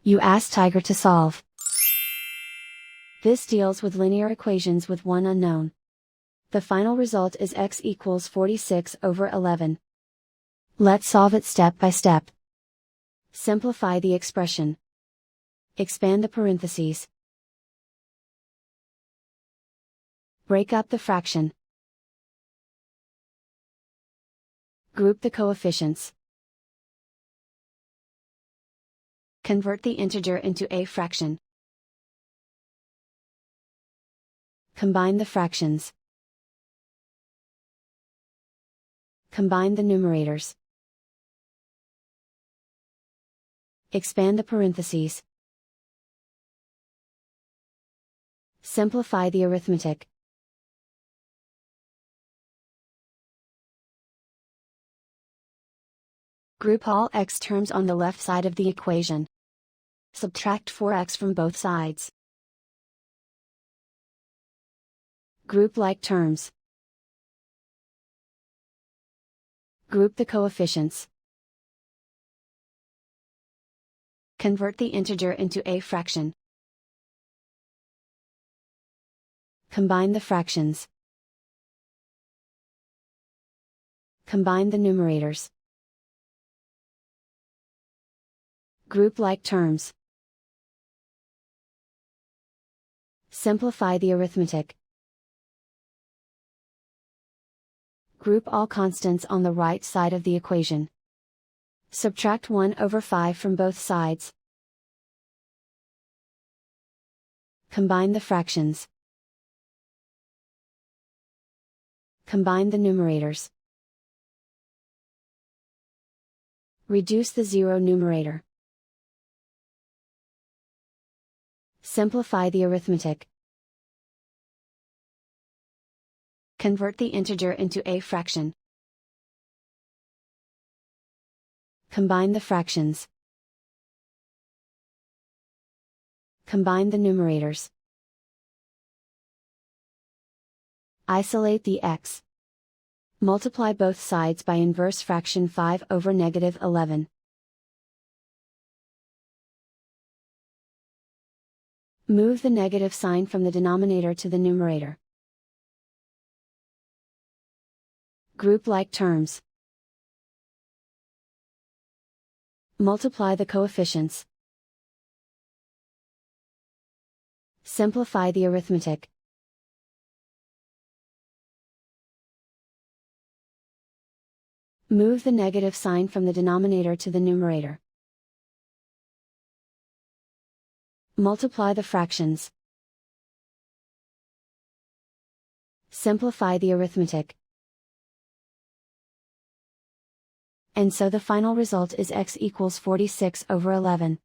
You ask Tiger to solve. This deals with linear equations with one unknown. The final result is x equals 46 over 11. Let's solve it step by step. Simplify the expression. Expand the parentheses. Break up the fraction. Group the coefficients. Convert the integer into a fraction. Combine the fractions. Combine the numerators. Expand the parentheses. Simplify the arithmetic. Group all x terms on the left side of the equation. Subtract 4x from both sides. Group like terms. Group the coefficients. Convert the integer into a fraction. Combine the fractions. Combine the numerators. Group like terms. Simplify the arithmetic. Group all constants on the right side of the equation. Subtract 1 over 5 from both sides. Combine the fractions. Combine the numerators. Reduce the zero numerator. Simplify the arithmetic. Convert the integer into a fraction. Combine the fractions. Combine the numerators. Isolate the x. Multiply both sides by inverse fraction 5 over negative 11. Move the negative sign from the denominator to the numerator. Group like terms. Multiply the coefficients. Simplify the arithmetic. Move the negative sign from the denominator to the numerator. Multiply the fractions. Simplify the arithmetic. And so the final result is x equals 46 over 11.